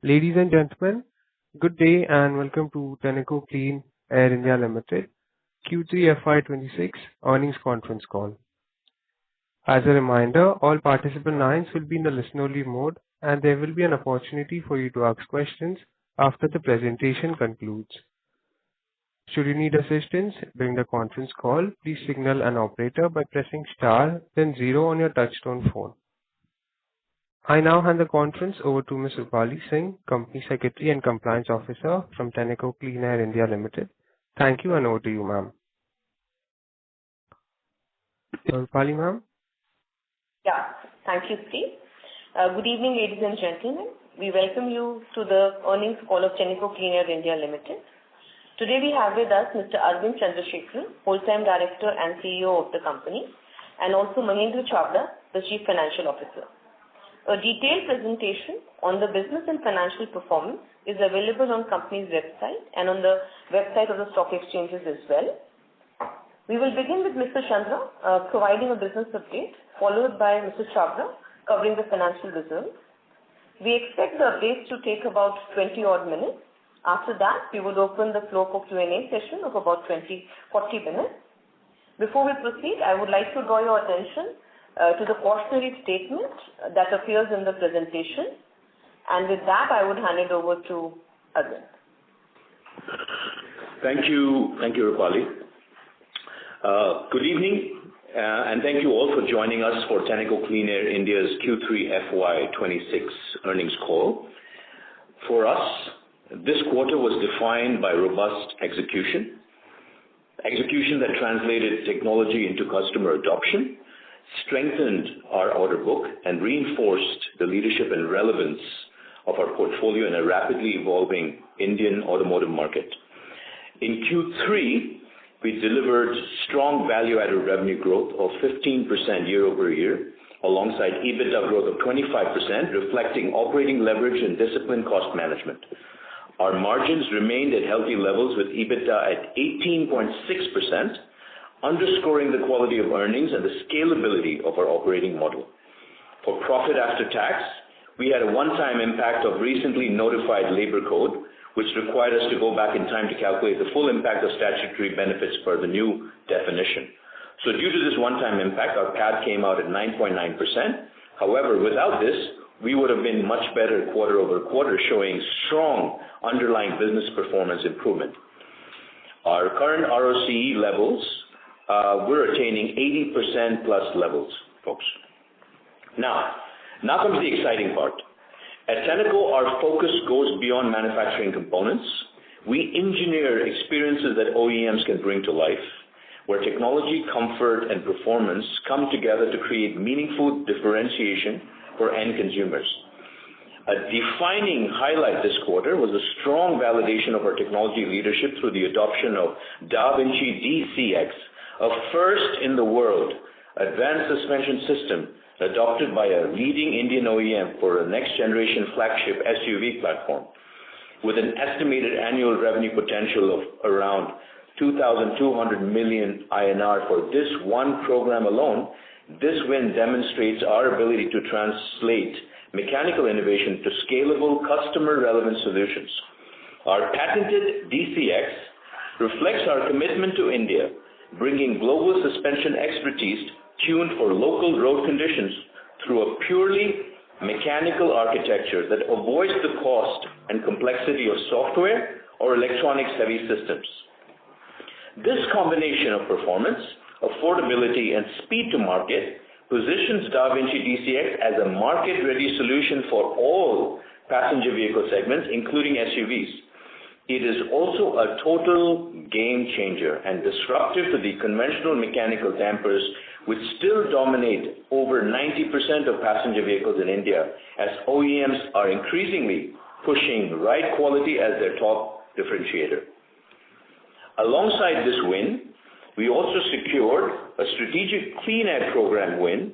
Ladies and gentlemen, good day and welcome to Tenneco Clean Air India Limited Q3 FY26 earnings conference call. As a reminder, all participant lines will be in the listen-only mode, and there will be an opportunity for you to ask questions after the presentation concludes. Should you need assistance during the conference call, please signal an operator by pressing star, then zero on your touchtone phone. I now hand the conference over to Ms. Rupali Singh, Company Secretary and Compliance Officer from Tenneco Clean Air India Limited. Thank you, and over to you, ma'am. Rupali, ma'am? Yeah. Thank you, Steve. Good evening, ladies and gentlemen. We welcome you to the earnings call of Tenneco Clean Air India Limited. Today we have with us Mr. Arvind Chandrasekaran, Whole-time Director and CEO of the company, and also Mahendra Chavda, the Chief Financial Officer. A detailed presentation on the business and financial performance is available on company's website and on the website of the stock exchanges as well. We will begin with Mr. Chandra providing a business update, followed by Mr. Chavda covering the financial results. We expect the updates to take about 20 odd minutes. After that, we would open the floor for Q&A session of about 40 minutes. Before we proceed, I would like to draw your attention to the cautionary statement that appears in the presentation. And with that, I would hand it over to Arvind. Thank you, Rupali. Good evening, and thank you all for joining us for Tenneco Clean Air India's Q3 FY26 earnings call. For us, this quarter was defined by robust execution that translated technology into customer adoption, strengthened our order book, and reinforced the leadership and relevance of our portfolio in a rapidly evolving Indian automotive market. In Q3, we delivered strong value-added revenue growth of 15% year-over-year, alongside EBITDA growth of 25%, reflecting operating leverage and disciplined cost management. Our margins remained at healthy levels with EBITDA at 18.6%, underscoring the quality of earnings and the scalability of our operating model. For profit after tax, we had a one-time impact of recently notified labor code, which required us to go back in time to calculate the full impact of statutory benefits per the new definition. So due to this one-time impact, our PAT came out at 9.9%. However, without this, we would have been much better quarter over quarter, showing strong underlying business performance improvement. Our current ROCE levels, we're attaining 80% plus levels, folks. Now comes the exciting part. At Tenneco, our focus goes beyond manufacturing components. We engineer experiences that OEMs can bring to life, where technology, comfort, and performance come together to create meaningful differentiation for end consumers. A defining highlight this quarter was a strong validation of our technology leadership through the adoption of DaVinci DCX, a first in the world advanced suspension system adopted by a leading Indian OEM for a next-generation flagship SUV platform. With an estimated annual revenue potential of around 2,200 million INR for this one program alone, this win demonstrates our ability to translate mechanical innovation to scalable, customer-relevant solutions. Our patented DCX reflects our commitment to India, bringing global suspension expertise tuned for local road conditions through a purely mechanical architecture that avoids the cost and complexity of software or electronics-heavy systems. This combination of performance, affordability, and speed to market positions DaVinci DCX as a market-ready solution for all passenger vehicle segments, including SUVs. It is also a total game changer and disruptive to the conventional mechanical dampers, which still dominate over 90% of passenger vehicles in India, as OEMs are increasingly pushing ride quality as their top differentiator. Alongside this win, we also secured a strategic clean air program win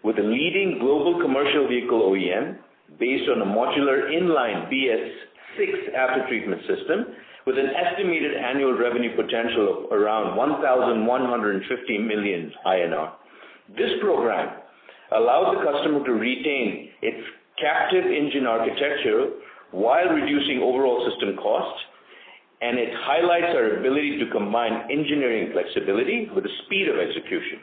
with a leading global commercial vehicle OEM based on a modular inline BS6 after-treatment system with an estimated annual revenue potential of around 1,150 million INR. This program allows the customer to retain its captive engine architecture while reducing overall system costs, and it highlights our ability to combine engineering flexibility with the speed of execution.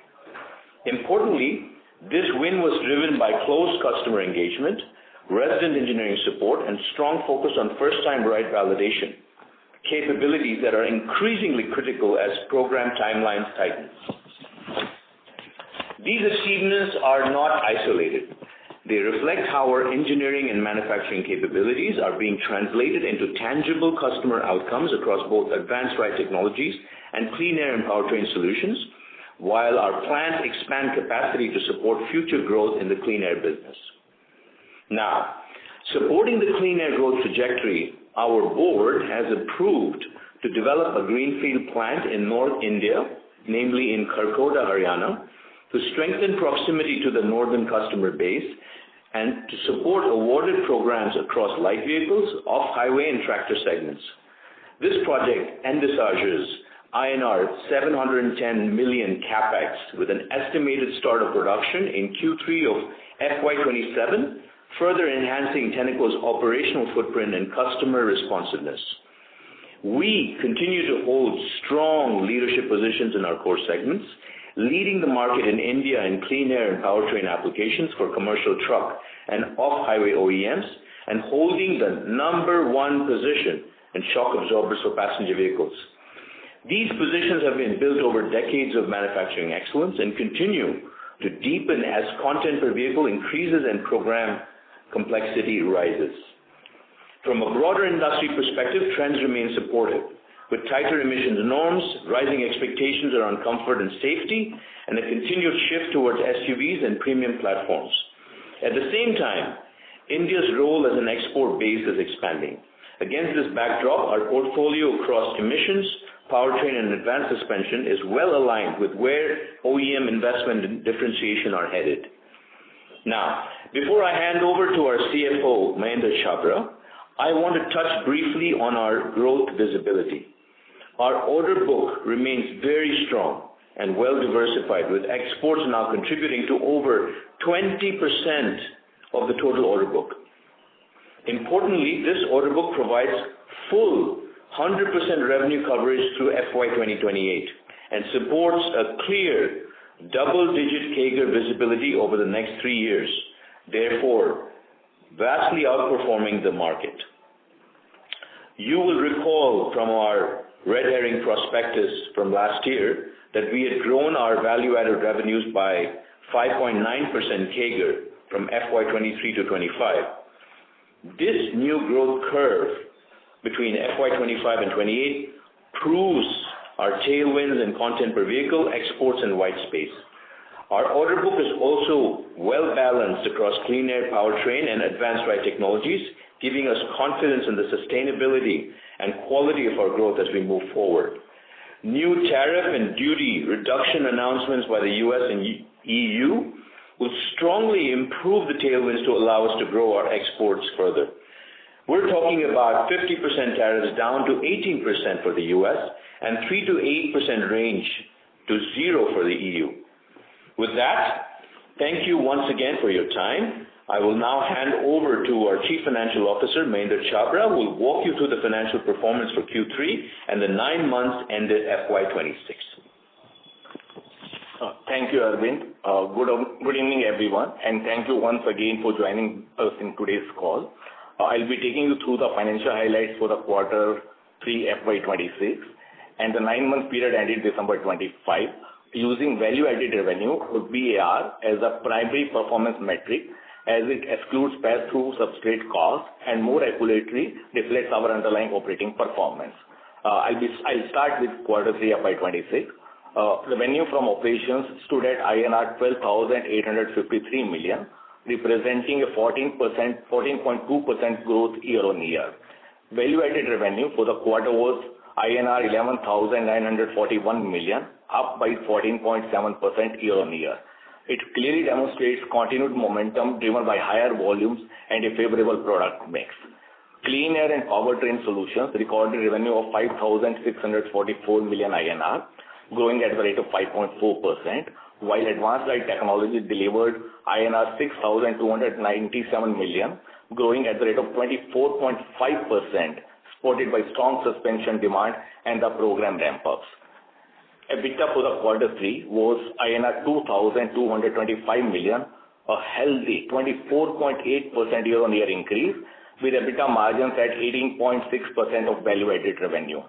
Importantly, this win was driven by close customer engagement, resident engineering support, and strong focus on first-time right validation, capabilities that are increasingly critical as program timelines tighten. These achievements are not isolated. They reflect how our engineering and manufacturing capabilities are being translated into tangible customer outcomes across both advanced ride technologies and clean air and powertrain solutions, while our plants expand capacity to support future growth in the clean air business. Now, supporting the clean air growth trajectory, our board has approved to develop a greenfield plant in North India, namely in Kharkhoda, Haryana, to strengthen proximity to the northern customer base and to support awarded programs across light vehicles, off-highway and tractor segments. This project envisages INR 710 million capex with an estimated start of production in Q3 of FY27, further enhancing Tenneco's operational footprint and customer responsiveness. We continue to hold strong leadership positions in our core segments, leading the market in India in clean air and powertrain applications for commercial truck and off-highway OEMs, and holding the number one position in shock absorbers for passenger vehicles. These positions have been built over decades of manufacturing excellence and continue to deepen as content per vehicle increases and program complexity rises. From a broader industry perspective, trends remain supportive, with tighter emissions norms, rising expectations around comfort and safety, and a continued shift towards SUVs and premium platforms. At the same time, India's role as an export base is expanding. Against this backdrop, our portfolio across emissions, powertrain, and advanced suspension is well aligned with where OEM investment and differentiation are headed. Now, before I hand over to our CFO, Mahendra Chabra, I want to touch briefly on our growth visibility. Our order book remains very strong and well diversified, with exports now contributing to over 20% of the total order book. Importantly, this order book provides full 100% revenue coverage through FY 2028 and supports a clear double-digit CAGR visibility over the next 3 years, therefore vastly outperforming the market. You will recall from our red herring prospectus from last year that we had grown our value-added revenues by 5.9% CAGR from FY 23 to 25. This new growth curve between FY 25 and 28 proves our tailwinds in content per vehicle, exports, and white space. Our order book is also well balanced across clean air, powertrain, and advanced ride technologies, giving us confidence in the sustainability and quality of our growth as we move forward. New tariff and duty reduction announcements by the US and EU will strongly improve the tailwinds to allow us to grow our exports further. We're talking about 50% tariffs down to 18% for the US and 3 to 8% range to 0 for the EU. With that, thank you once again for your time. I will now hand over to our Chief Financial Officer, Mahendra Chabra, who will walk you through the financial performance for Q3 and the 9 months ended FY26. Thank you, Arvind. Good evening, everyone, and thank you once again for joining us in today's call. I'll be taking you through the financial highlights for the quarter 3 FY26 and the 9-month period ended December 25, using value-added revenue or VAR as a primary performance metric, as it excludes pass-through substrate costs and more accurately reflects our underlying operating performance. I'll start with quarter 3 FY26. Revenue from operations stood at INR 12,853 million, representing a 14.2% growth year-on-year. Value-added revenue for the quarter was INR 11,941 million, up by 14.7% year-on-year. It clearly demonstrates continued momentum driven by higher volumes and a favorable product mix. Clean air and powertrain solutions recorded revenue of 5,644 million INR, growing at the rate of 5.4%, while advanced ride technology delivered INR 6,297 million, growing at the rate of 24.5%, supported by strong suspension demand and the program ramp-ups. EBITDA for the quarter 3 was INR 2,225 million, a healthy 24.8% year-on-year increase, with EBITDA margins at 18.6% of value-added revenue.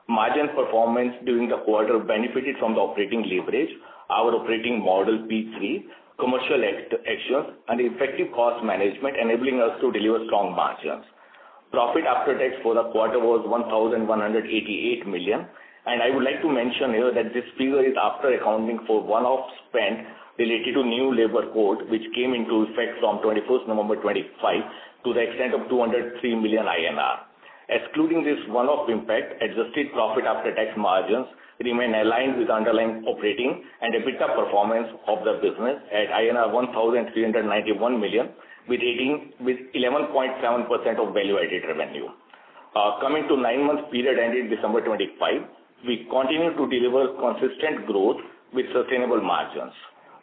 Margin performance during the quarter benefited from the operating leverage, our operating model P3, commercial actions, and effective cost management, enabling us to deliver strong margins. Profit after tax for the quarter was 1,188 million, and I would like to mention here that this figure is after accounting for one-off spend related to new labor code, which came into effect from 21st November 25 to the extent of 203 million INR. Excluding this one-off impact, adjusted profit after tax margins remain aligned with underlying operating and EBITDA performance of the business at INR 1,391 million with 11.7% of value-added revenue. Coming to 9 months period ended December 25, we continue to deliver consistent growth with sustainable margins.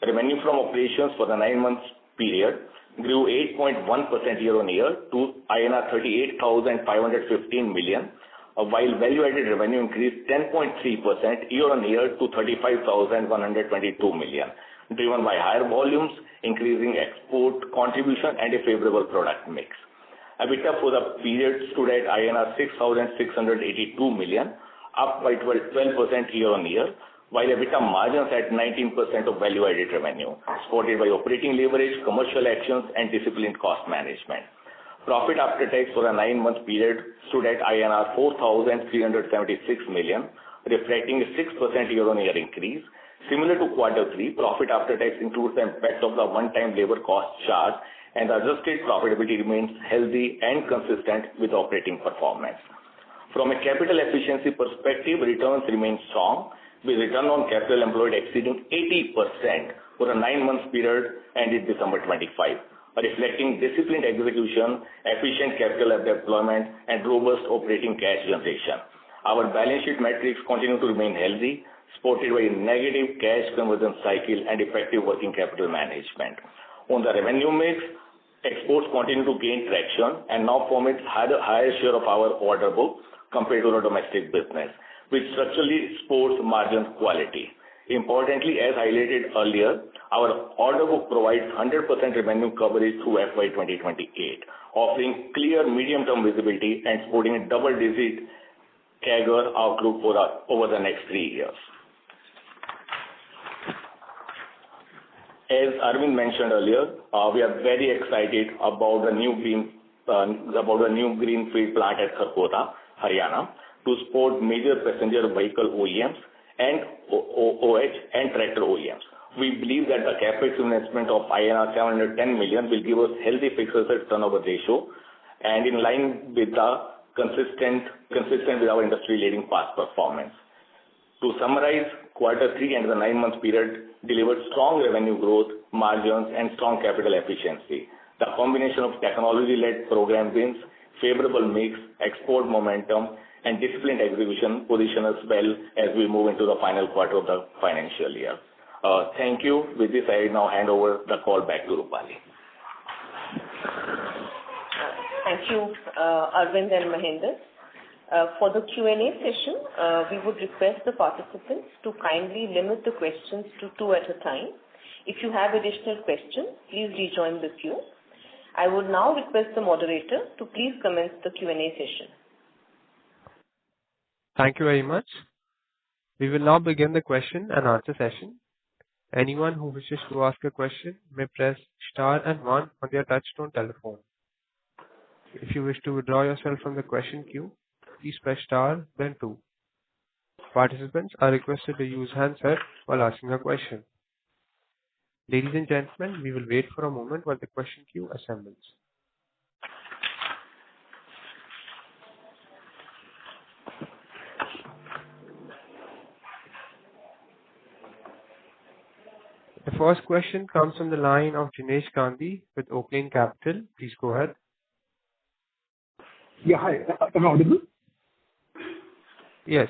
Revenue from operations for the 9 months period grew 8.1% year-on-year to INR 38,515 million, while value-added revenue increased 10.3% year-on-year to 35,122 million, driven by higher volumes, increasing export contribution, and a favorable product mix. EBITDA for the period stood at INR 6,682 million, up by 12% year-on-year, while EBITDA margins at 19% of value-added revenue, supported by operating leverage, commercial actions, and disciplined cost management. Profit after tax for the 9-month period stood at INR 4,376 million, reflecting a 6% year-on-year increase. Similar to quarter 3, profit after tax includes the impact of the one-time labor cost charge, and adjusted profitability remains healthy and consistent with operating performance. From a capital efficiency perspective, returns remain strong, with return on capital employed exceeding 80% for a 9-month period ended December 25, reflecting disciplined execution, efficient capital deployment, and robust operating cash generation. Our balance sheet metrics continue to remain healthy, supported by a negative cash conversion cycle and effective working capital management. On the revenue mix, exports continue to gain traction and now form a higher share of our order book compared to the domestic business, which structurally supports margin quality. Importantly, as highlighted earlier, our order book provides 100% revenue coverage through FY 2028, offering clear medium-term visibility and supporting a double-digit CAGR outlook over the next 3 years. As Arvind mentioned earlier, we are very excited about the new greenfield plant at Kharkhoda, Haryana, to support major passenger vehicle OEMs and OH and tractor OEMs. We believe that the capex investment of INR 710 million will give us healthy fixed asset turnover ratio and in line with the consistent with our industry-leading past performance. To summarize, quarter 3 and the 9-month period delivered strong revenue growth, margins, and strong capital efficiency. The combination of technology-led program wins, favorable mix, export momentum, and disciplined execution position us well as we move into the final quarter of the financial year. Thank you. With this, I now hand over the call back to Rupali. Thank you, Arvind and Mahinder. For the Q&A session, we would request the participants to kindly limit the questions to 2 at a time. If you have additional questions, please rejoin the queue. I would now request the moderator to please commence the Q&A session. Thank you very much. We will now begin the question and answer session. Anyone who wishes to ask a question may press star and 1 on their touchtone telephone. If you wish to withdraw yourself from the question queue, please press star, then 2. Participants are requested to use handset while asking a question. Ladies and gentlemen, we will wait for a moment while the question queue assembles. The first question comes from the line of Jinesh Gandhi with Oaklane Capital. Please go ahead. Yeah, hi. Am I audible? Yes.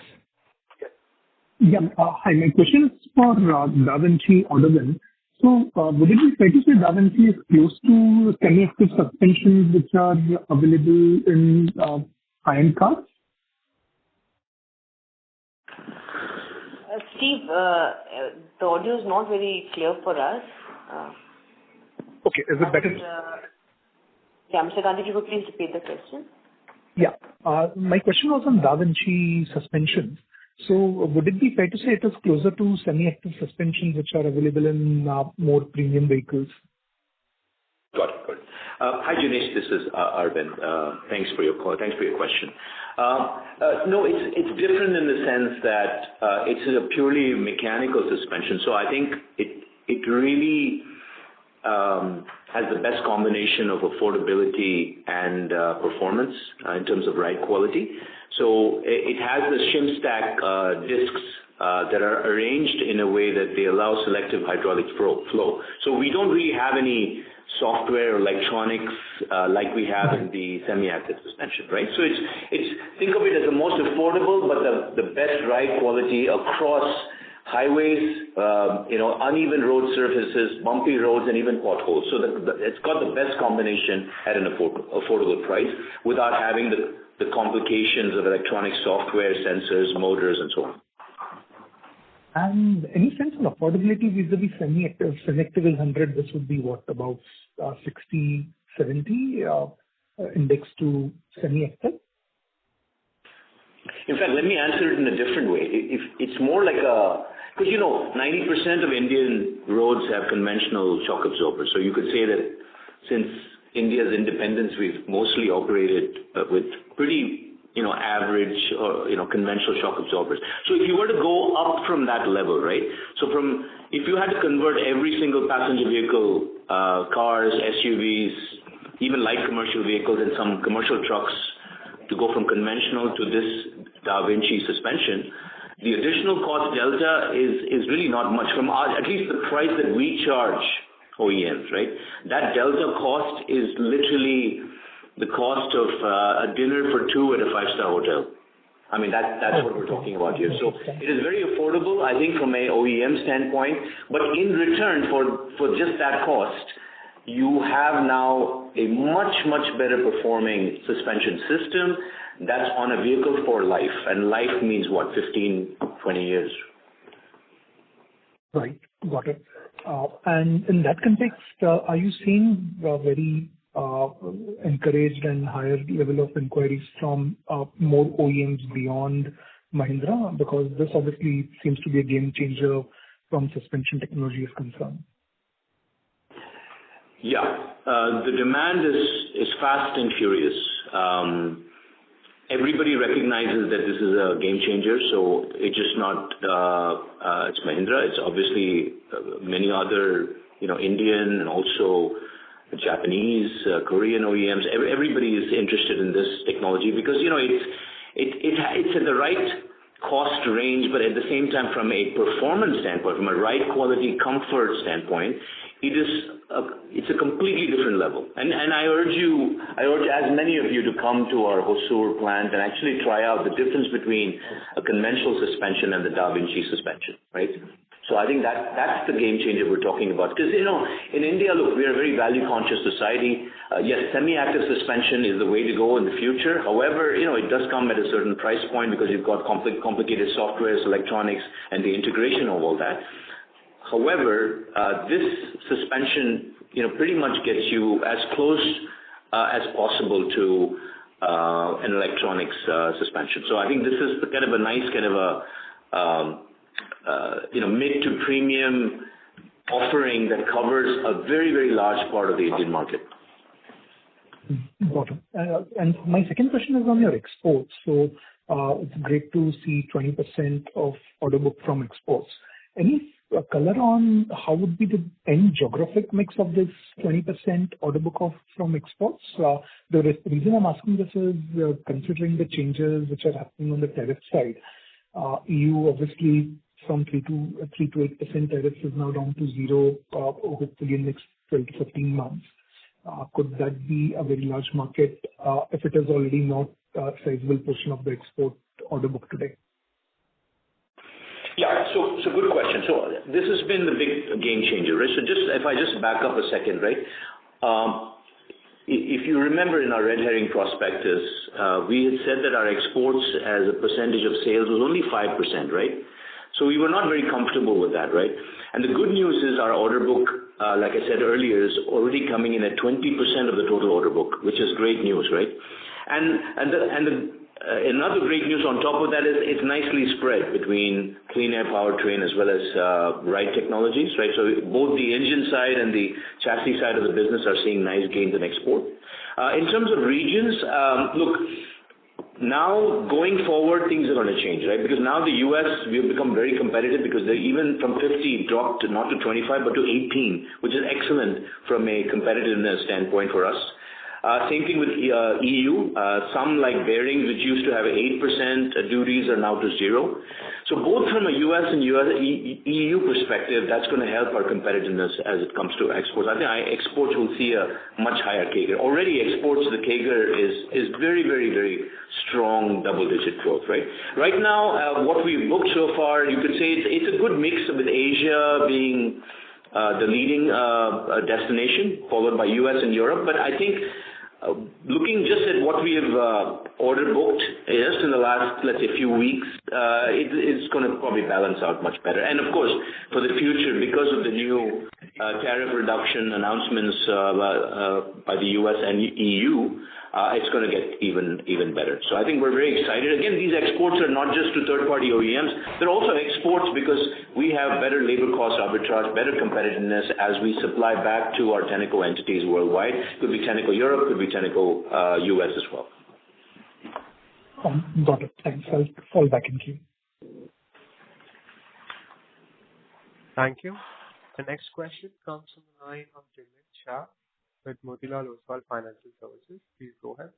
Yeah. Hi. My question is for Da Vinci order win. So, would it be fair to say Da Vinci is close to semi-active suspensions which are available in high-end cars? Steve, the audio is not very clear for us. Okay. Is it better? Yeah, Mr. Gandhi, if you could please repeat the question. Yeah. My question was on Da Vinci suspensions. So would it be fair to say it is closer to semi-active suspensions which are available in more premium vehicles? Got it. Good. Hi, Jinesh. This is Arvind. Thanks for your call. Thanks for your question. No, it's different in the sense that it's a purely mechanical suspension. So I think it really has the best combination of affordability and performance in terms of ride quality. So it has the shim stack discs that are arranged in a way that they allow selective hydraulic flow. So we don't really have any software or electronics like we have in the semi-active suspension, right? So it's think of it as the most affordable but the best ride quality across highways, uneven road surfaces, bumpy roads, and even potholes. So it's got the best combination at an affordable price without having the complications of electronic software, sensors, motors, and so on. And any sense of affordability vis-a-vis semi-active? Semi-active is 100. This would be what, about 60, 70 index to semi-active? In fact, let me answer it in a different way. If it's more like because 90% of Indian roads have conventional shock absorbers. So you could say that since India's independence, we've mostly operated with pretty average or conventional shock absorbers. So if you were to go up from that level, right? So if you had to convert every single passenger vehicle, cars, SUVs, even light commercial vehicles and some commercial trucks to go from conventional to this Da Vinci suspension, the additional cost delta is really not much from at least the price that we charge OEMs, right? That delta cost is literally the cost of a dinner for two at a five-star hotel. I mean, that's what we're talking about here. So it is very affordable, I think, from a OEM standpoint. But in return for just that cost, you have now a much, much better performing suspension system that's on a vehicle for life. And life means what, 15, 20 years? Right. Got it. And in that context, are you seeing very encouraged and higher level of inquiries from more OEMs beyond Mahindra? Because this obviously seems to be a game changer from suspension technology is concerned. Yeah. The demand is fast and furious. Everybody recognizes that this is a game changer, so it's just not it's Mahindra. It's obviously many other Indian and also Japanese, Korean OEMs. Everybody is interested in this technology because it's at the right cost range, but at the same time, from a performance standpoint, from a ride quality, comfort standpoint, it's a completely different level. And I urge as many of you to come to our Hosur plant and actually try out the difference between a conventional suspension and the Da Vinci suspension, right? So I think that's the game changer we're talking about. Because, in India, look, we are a very value-conscious society. Yes, semi-active suspension is the way to go in the future. However, it does come at a certain price point because you've got complicated softwares, electronics, and the integration of all that. However, this suspension, pretty much gets you as close as possible to an electronics suspension. So I think this is kind of a nice mid to premium offering that covers a very, very large part of the Indian market. Got it. And my second question is on your exports. So it's great to see 20% of order book from exports. Any color on how would be the end geographic mix of this 20% order book from exports? The reason I'm asking this is considering the changes which are happening on the tariff side. EU obviously from 3 to 8% tariffs is now down to zero, hopefully in the next 12 to 15 months. Could that be a very large market if it is already not a sizable portion of the export order book today? Yeah. So good question. So this has been the big game changer, right? So if I just back up a second, right? If you remember in our red herring prospectus, we had said that our exports as a percentage of sales was only 5%, right? So we were not very comfortable with that, right? And the good news is our order book, like I said earlier, is already coming in at 20% of the total order book, which is great news, right? Another great news on top of that is it's nicely spread between clean air powertrain as well as ride technologies, right? So both the engine side and the chassis side of the business are seeing nice gains in export. In terms of regions, look, now going forward things are going to change, right? Because now the US, we've become very competitive because they even from 50 dropped not to 25 but to 18, which is excellent from a competitiveness standpoint for us. Same thing with EU. Some like bearings, which used to have 8% duties, are now to 0. So both from a US and EU perspective, that's going to help our competitiveness as it comes to exports. I think exports will see a much higher CAGR. Already exports, the CAGR is very, very, very strong double-digit growth, right? Right now, what we've booked so far, you could say it's a good mix with Asia being the leading destination, followed by US and Europe. But I think looking just at what we have order booked just in the last, let's say, few weeks, it's going to probably balance out much better. And of course, for the future, because of the new tariff reduction announcements by the US and EU, it's going to get even better. So I think we're very excited. Again, these exports are not just to third-party OEMs. They're also exports because we have better labor cost arbitrage, better competitiveness as we supply back to our Tenneco entities worldwide. Could be Tenneco Europe, could be Tenneco US as well. Got it. Thanks. I'll fall back in queue. Thank you. The next question comes from the line of Jimit Shah with Motilal Oswal Financial Services. Please go ahead.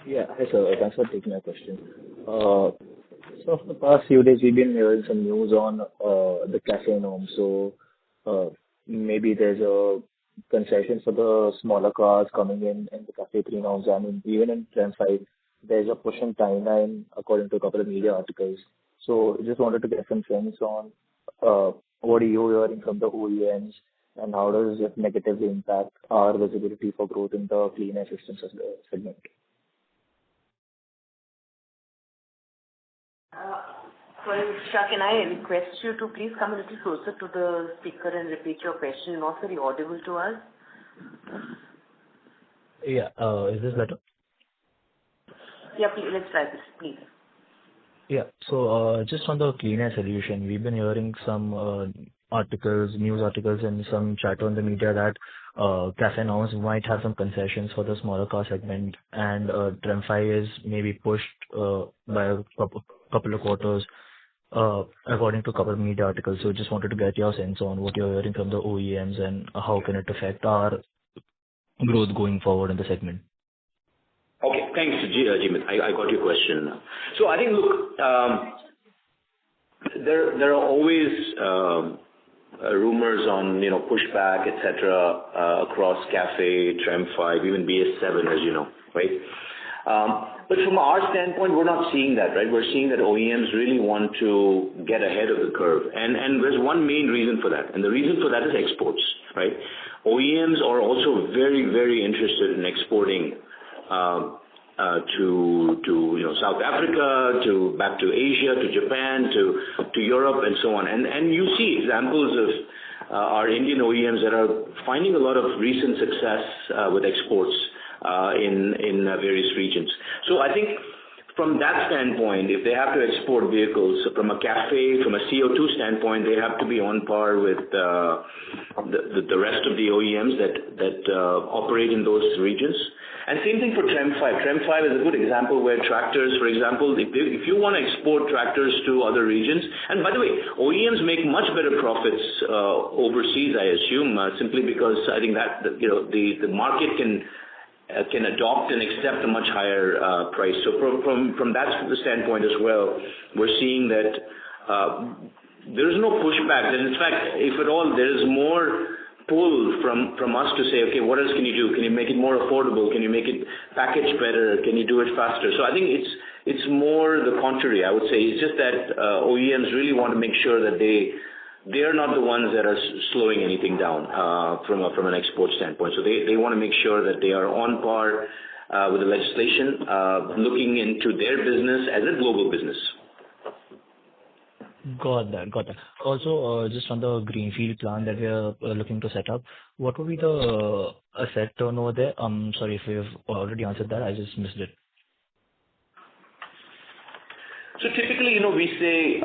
Yeah. Hi, sir. Thanks for taking my question. So for the past few days, we've been hearing some news on the CAFE norm. So maybe there's a concession for the smaller cars coming in the CAFE 3 norms. I mean, even in TREM 5, there's a push in timeline according to a couple of media articles. So just wanted to get some sense on what are you hearing from the OEMs, and how does it negatively impact our visibility for growth in the clean air systems segment? Sorry, Shah, can I request you to please come a little closer to the speaker and repeat your question? You're not very audible to us. Yeah. Is this better? Yeah, please, let's try this, please. Yeah. So just on the clean air solution, we've been hearing some news articles and some chatter on the media that CAFE norms might have some concessions for the smaller car segment, and TREM 5 is maybe pushed by a couple of quarters, according to a couple of media articles. So just wanted to get your sense on what you're hearing from the OEMs and how can it affect our growth going forward in the segment. Okay, thanks, Jimit. I got your question now. So I think, look, there are always rumors on, pushback, etc., across CAFE, TREM 5, even BS7, as you know, right? But from our standpoint, we're not seeing that, right? We're seeing that OEMs really want to get ahead of the curve. And there's one main reason for that. And the reason for that is exports, right? OEMs are also very, very interested in exporting to South Africa, back to Asia, to Japan, to Europe, and so on. And you see examples of our Indian OEMs that are finding a lot of recent success with exports in various regions. So I think from that standpoint, if they have to export vehicles from a CAFE, from a CO2 standpoint, they have to be on par with the rest of the OEMs that operate in those regions. And same thing for TREM 5. TREM 5 is a good example where tractors, for example, if you want to export tractors to other regions, and by the way, OEMs make much better profits overseas, I assume, simply because I think that the market can adopt and accept a much higher price. So from that standpoint as well, we're seeing that there is no pushback. And in fact, if at all, there is more pull from us to say, okay, what else can you do? Can you make it more affordable? Can you make it packaged better? Can you do it faster? So I think It's more the contrary, I would say. It's just that OEMs really want to make sure that they are not the ones that are slowing anything down from an export standpoint. So they want to make sure that they are on par with the legislation, looking into their business as a global business. Got that. Also, just on the greenfield plant that we are looking to set up, what would be the asset turnover there? Sorry if you've already answered that. I just missed it. So typically, we say,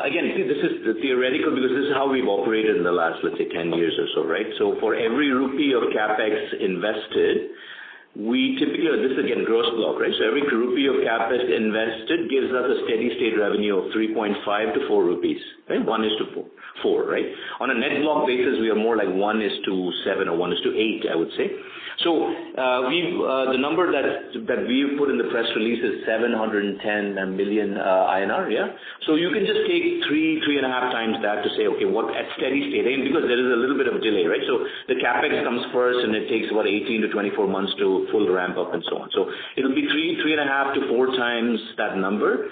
again, see, this is theoretical because this is how we've operated in the last, let's say, 10 years or so, right? So for every rupee of capex invested, we typically, this is again gross block, right? So every rupee of capex invested gives us a steady state revenue of 3.5 to 4 rupees, right? 1:4, right? On a net block basis, we are more like 1:7 or 1:8, I would say. So the number that we've put in the press release is 710 million INR, yeah? So you can just take 3.5 times that to say, okay, what at steady state, and because there is a little bit of a delay, right? So the capex comes first and it takes about 18 to 24 months to full ramp up and so on. So it'll be 3.5 to 4 times that number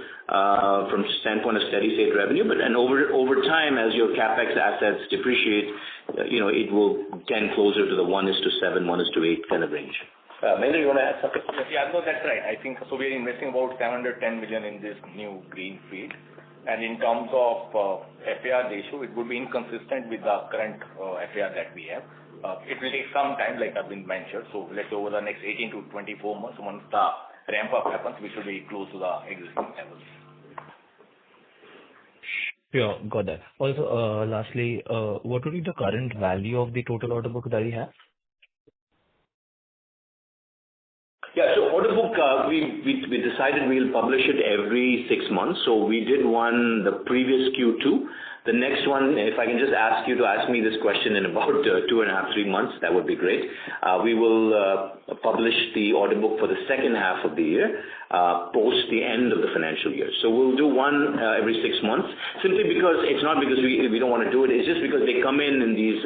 from standpoint of steady state revenue, and over time as your capex assets depreciate, it will tend closer to the 1:7, 1:8 kind of range. Mahendra, you want to add something? Yeah, no, that's right. I think so. We're investing about 710 million in this new greenfield, and in terms of FAR ratio, it would be inconsistent with the current FAR that we have. It will take some time, like I've been mentioned. So let's say over the next 18 to 24 months, once the ramp up happens, we should be close to the existing levels. Yeah, got that. Also, lastly, what would be the current value of the total order book that we have? Yeah, so order book, we decided we'll publish it every 6 months. So we did one the previous Q2. The next one, if I can just ask you to ask me this question in about 2.5, 3 months, that would be great. We will publish the order book for the second half of the year, post the end of the financial year. So we'll do one every 6 months, simply because it's not because we don't want to do it, it's just because they come in these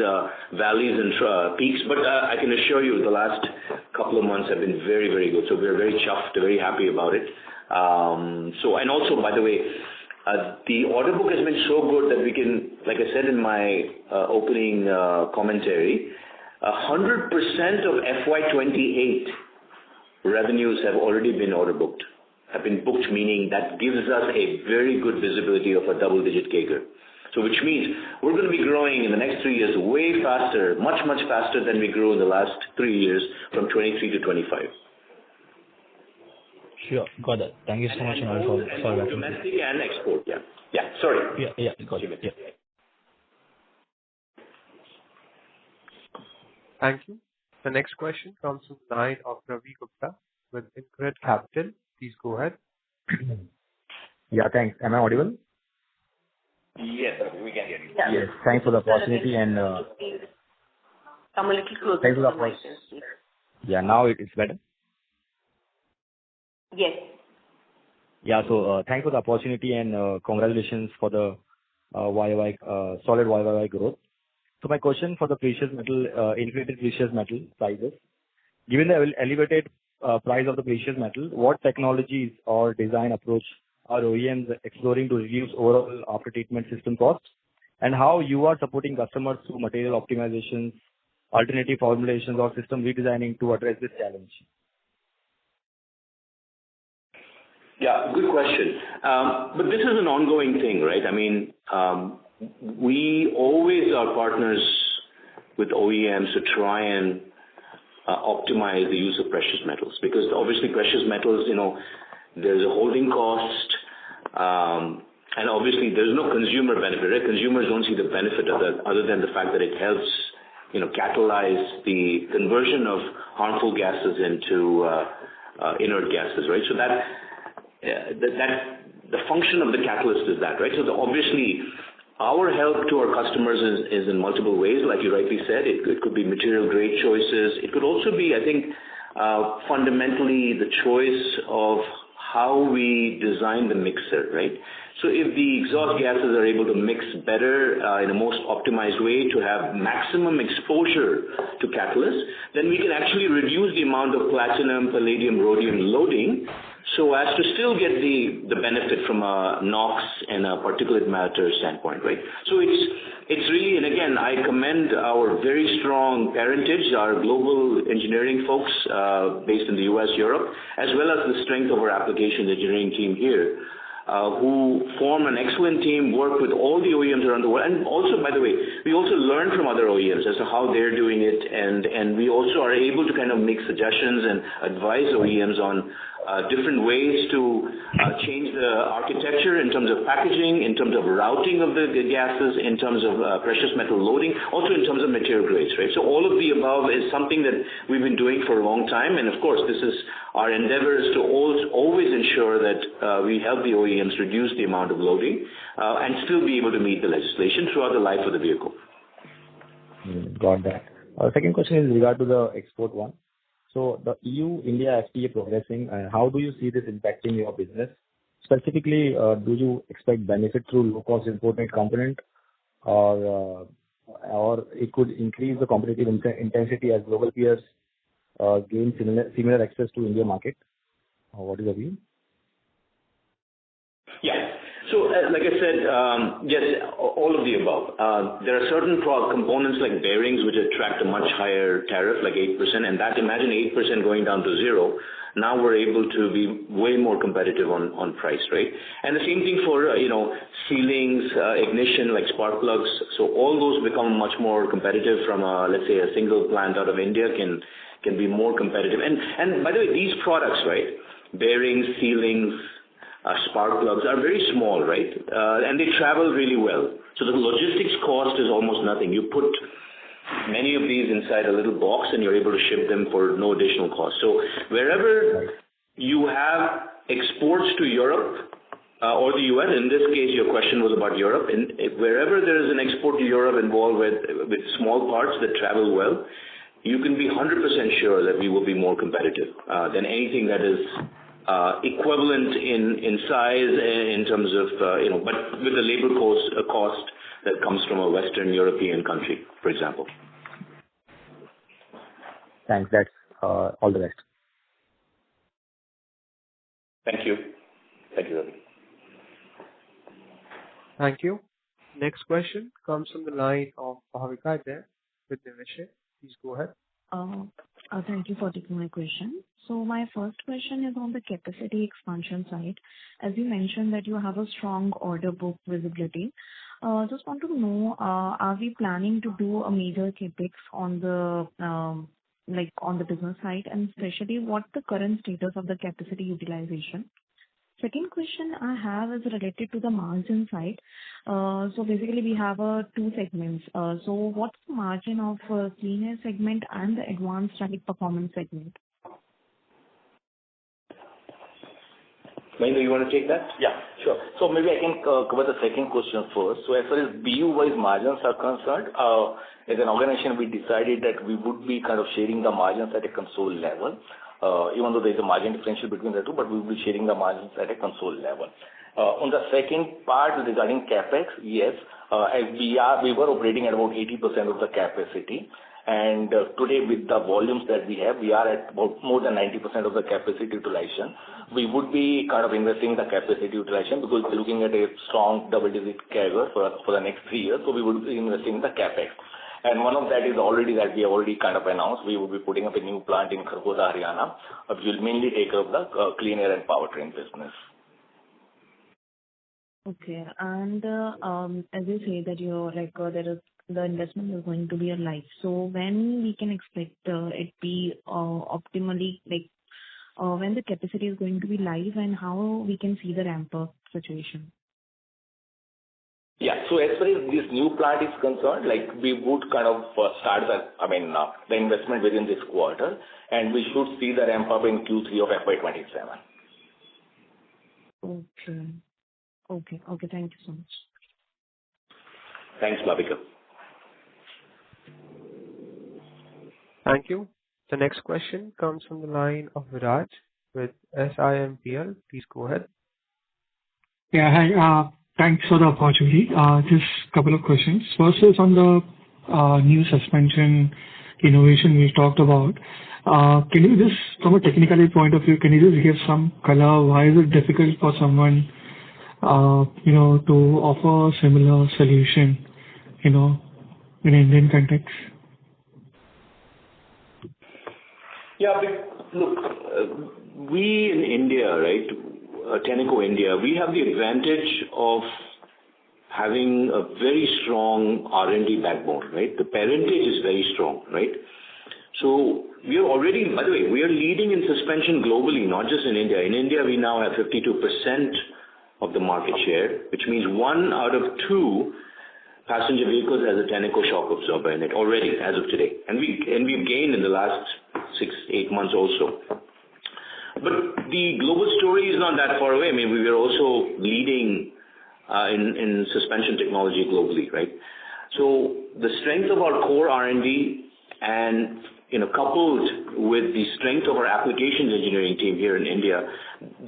valleys and peaks. But I can assure you the last couple of months have been very, very good. So we're very chuffed, very happy about it. And also, by the way, the order book has been so good that we can, like I said in my opening commentary, 100% of FY28 revenues have already been order booked, have been booked, meaning that gives us a very good visibility of a double-digit CAGR. So which means we're going to be growing in the next 3 years way faster, much, much faster than we grew in the last 3 years from 23 to 25. Sure, got that. Thank you so much for that. Domestic and export, yeah. Yeah, sorry. Yeah, got it. Yeah. Thank you. The next question comes from the line of Ravi Gupta with Incred Capital. Please go ahead. Yeah, thanks. Am I audible? Yes, sir, we can hear you. Yeah. Yes, thanks for the opportunity and come a little closer thanks to for the the mic, please. yeah, now it's better. Yes. Yeah, so thanks for the opportunity and congratulations for the solid YYY growth. So my question for the precious metal, inflated precious metal prices, given the elevated price of the precious metal, what technologies or design approach are OEMs exploring to reduce overall after treatment system costs, and how you are supporting customers through material optimizations, alternative formulations or system redesigning to address this challenge? Yeah, good question. But this is an ongoing thing, right? I mean, we always are partners with OEMs to try and optimize the use of precious metals, because obviously precious metals, there's a holding cost, and obviously there's no consumer benefit, right? Consumers don't see the benefit of that other than the fact that it helps, catalyze the conversion of harmful gases into inert gases, right? So that the function of the catalyst is that, right? So obviously our help to our customers is in multiple ways, like you rightly said. It could be material grade choices. It could also be, I think, fundamentally the choice of how we design the mixer, right? So if the exhaust gases are able to mix better in a most optimized way to have maximum exposure to catalyst, then we can actually reduce the amount of platinum, palladium, rhodium loading so as to still get the benefit from a NOx and a particulate matter standpoint, right? So it's really, and again, I commend our very strong parentage, our global engineering folks based in the US, Europe, as well as the strength of our application engineering team here, who form an excellent team, work with all the OEMs around the world. And also, by the way, we also learn from other OEMs as to how they're doing it, and we also are able to kind of make suggestions and advise OEMs on different ways to change the architecture in terms of packaging, in terms of routing of the gases, in terms of precious metal loading, also in terms of material grades, right? So all of the above is something that we've been doing for a long time, and of course, this is our endeavor is to always ensure that we help the OEMs reduce the amount of loading and still be able to meet the legislation throughout the life of the vehicle. Got that. Second question is regard to the export one. So the EU-India FTA progressing, how do you see this impacting your business? Specifically, do you expect benefit through low-cost imported component, or it could increase the competitive intensity as global peers gain similar access to India market? What is your view? Yeah. So, like I said, yes, all of the above. There are certain components like bearings which attract a much higher tariff, like 8%, and that, imagine 8% going down to zero. Now we're able to be way more competitive on price, right? And the same thing for, sealings, ignition, like spark plugs. So all those become much more competitive from, let's say, a single plant out of India can be more competitive. And by the way, these products, right, bearings, sealings, spark plugs are very small, right? And they travel really well. So the logistics cost is almost nothing. You put many of these inside a little box and you're able to ship them for no additional cost. So wherever you have exports to Europe or the US, in this case your question was about Europe, and wherever there is an export to Europe involved with small parts that travel well, you can be 100% sure that we will be more competitive than anything that is equivalent in size in terms of, but with the labor cost that comes from a Western European country, for example. Thanks. That's all the best. Thank you. Thank you, Ravi. Thank you. Next question comes from the line of Bhavika there with Niveshaay. Please go ahead. Thank you for taking my question. So my first question is on the capacity expansion side. As you mentioned that you have a strong order book visibility. Just want to know, are we planning to do a major capex on the on the business side, and especially what the current status of the capacity utilization? Second question I have is related to the margin side. So basically we have two segments. So what's the margin of Clean Air segment and the Advanced Static Performance segment? Mahendra, you want to take that? Yeah, sure. So maybe I can cover the second question first. So as far as BU-wise margins are concerned, as an organization, we decided that we would be kind of sharing the margins at a console level. Even though there is a margin differential between the two, but we will be sharing the margins at a console level. On the second part regarding capex, yes, as we were operating at about 80% of the capacity, and today with the volumes that we have, we are at about more than 90% of the capacity utilization. We would be kind of investing in the capacity utilization because we're looking at a strong double-digit CAGR for the next 3 years, so we would be investing in the capex. And one of that is that we have already kind of announced. We will be putting up a new plant in Kharkhoda, Haryana, which will mainly take care of the clean air and powertrain business. Okay. And as you say that the investment is going to be a life. So when we can expect it be optimally, when the capacity is going to be live, and how we can see the ramp up situation? Yeah. So as far as this new plant is concerned, we would kind of start the investment within this quarter, and we should see the ramp up in Q3 of FY27. Okay. Thank you so much. Thanks, Bhavika. Thank you. The next question comes from the line of Viraj with SIMPL. Please go ahead. Yeah, hi. Thanks for the opportunity. Just a couple of questions. First is on the new suspension innovation we talked about. Can you just, from a technical point of view, can you just give some color? Why is it difficult for someone, to offer a similar solution, in Indian context? Yeah, look, we in India, right, Tenneco India, we have the advantage of having a very strong R&D backbone, right? The parentage is very strong, right? So we are already, by the way, we are leading in suspension globally, not just in India. In India, we now have 52% of the market share, which means 1 out of 2 passenger vehicles has a Tenneco shock absorber in it already as of today. And we've gained in the last 6-8 months also. But the global story is not that far away. I mean, we are also leading in suspension technology globally, right? So the strength of our core R&D and coupled with the strength of our applications engineering team here in India,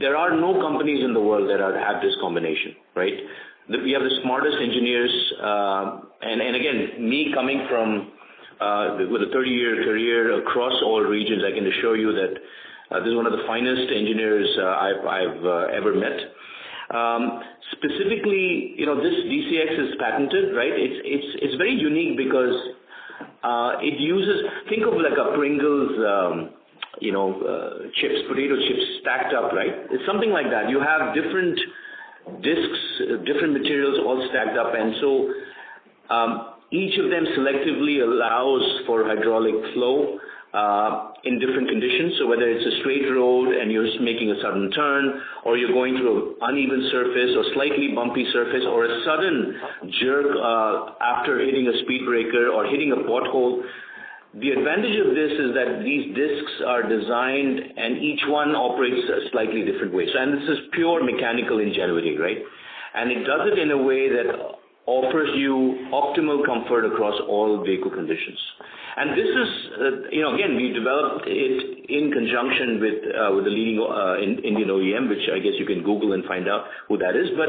there are no companies in the world that have this combination, right? We have the smartest engineers, and again, me coming from with a 30-year career across all regions, I can assure you that this is one of the finest engineers I've ever met. Specifically, this DCX is patented, right? It's very unique because it uses, think of like a Pringles, chips, potato chips stacked up, right? It's something like that. You have different discs, different materials all stacked up, and so each of them selectively allows for hydraulic flow in different conditions. So whether it's a straight road and you're making a sudden turn, or you're going through an uneven surface or slightly bumpy surface, or a sudden jerk after hitting a speed breaker or hitting a pothole, the advantage of this is that these discs are designed and each one operates a slightly different way. So, and this is pure mechanical ingenuity, right? And it does it in a way that offers you optimal comfort across all vehicle conditions. And this is, again, we developed it in conjunction with the leading Indian OEM, which I guess you can Google and find out who that is. But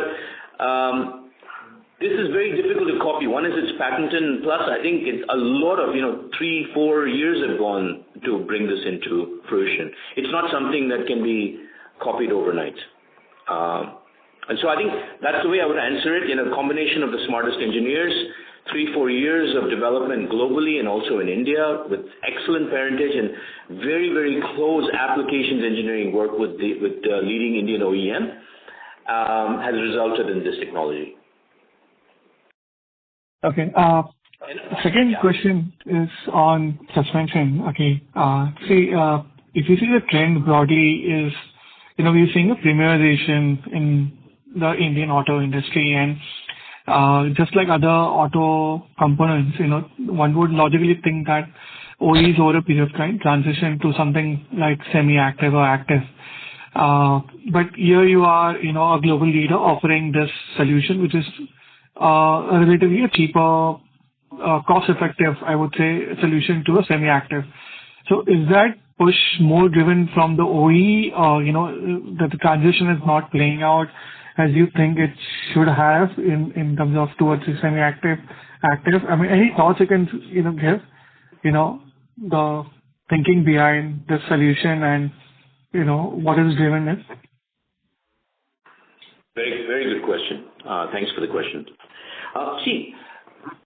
this is very difficult to copy. One is it's patented, and plus I think it's a lot of, 3-4 years have gone to bring this into fruition. It's not something that can be copied overnight. And so I think that's the way I would answer it, a combination of the smartest engineers, 3-4 years of development globally and also in India with excellent parentage and very, very close applications engineering work with the leading Indian OEM has resulted in this technology. Okay. Second question is on suspension. Okay. If you see the trend broadly is, we're seeing a premiumization in the Indian auto industry, and just like other auto components, one would logically think that OEs over a period of time transition to something like semi-active or active. But here you are, a global leader offering this solution, which is relatively a cheaper, cost-effective, I would say, solution to a semi-active. So is that push more driven from the OE, or that the transition is not playing out as you think it should have in terms of towards the semi-active, active? I mean, any thoughts you can give, the thinking behind this solution and what is driven it? Very, very good question. Thanks for the question. See,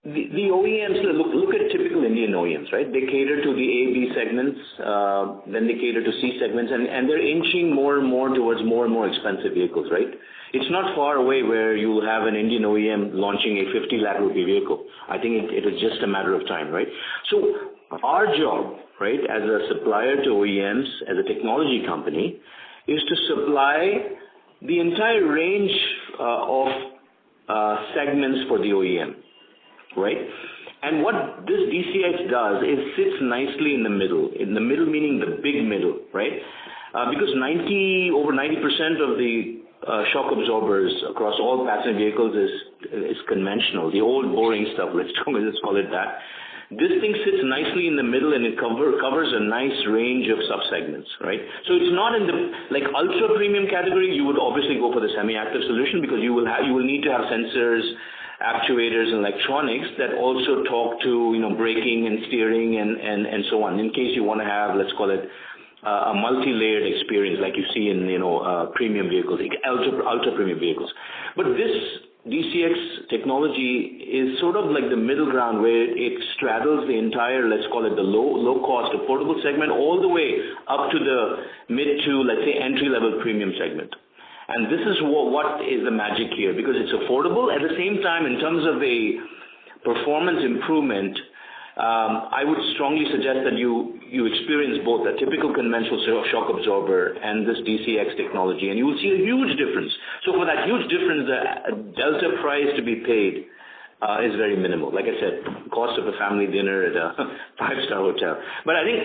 the OEMs, look at typical Indian OEMs, right? They cater to the A, B segments, then they cater to C segments, and they're inching more and more towards more and more expensive vehicles, right? It's not far away where you will have an Indian OEM launching a 50 lakh rupee vehicle. I think it is just a matter of time, right? So our job, right, as a supplier to OEMs, as a technology company, is to supply the entire range of segments for the OEM, right? And what this DCX does is sits nicely in the middle meaning the big middle, right? Because over 90% of the shock absorbers across all passenger vehicles is conventional, the old boring stuff, let's call it that. this thing sits nicely in the middle and it covers a nice range of subsegments, right? So it's not in the like ultra premium category. You would obviously go for the semi-active solution because you will need to have sensors, actuators, and electronics that also talk to braking and steering and so on. In case you want to have, let's call it, a multi-layered experience like you see in premium vehicles, ultra premium vehicles. But this DCX technology is sort of like the middle ground where it straddles the entire, let's call it the low cost affordable segment all the way up to the mid to, let's say, entry level premium segment. And this is what is the magic here, because it's affordable. At the same time, in terms of a performance improvement, I would strongly suggest that you experience both a typical conventional shock absorber and this DCX technology, and you will see a huge difference. So for that huge difference, the delta price to be paid is very minimal. Like I said, cost of a family dinner at a 5-star hotel. But I think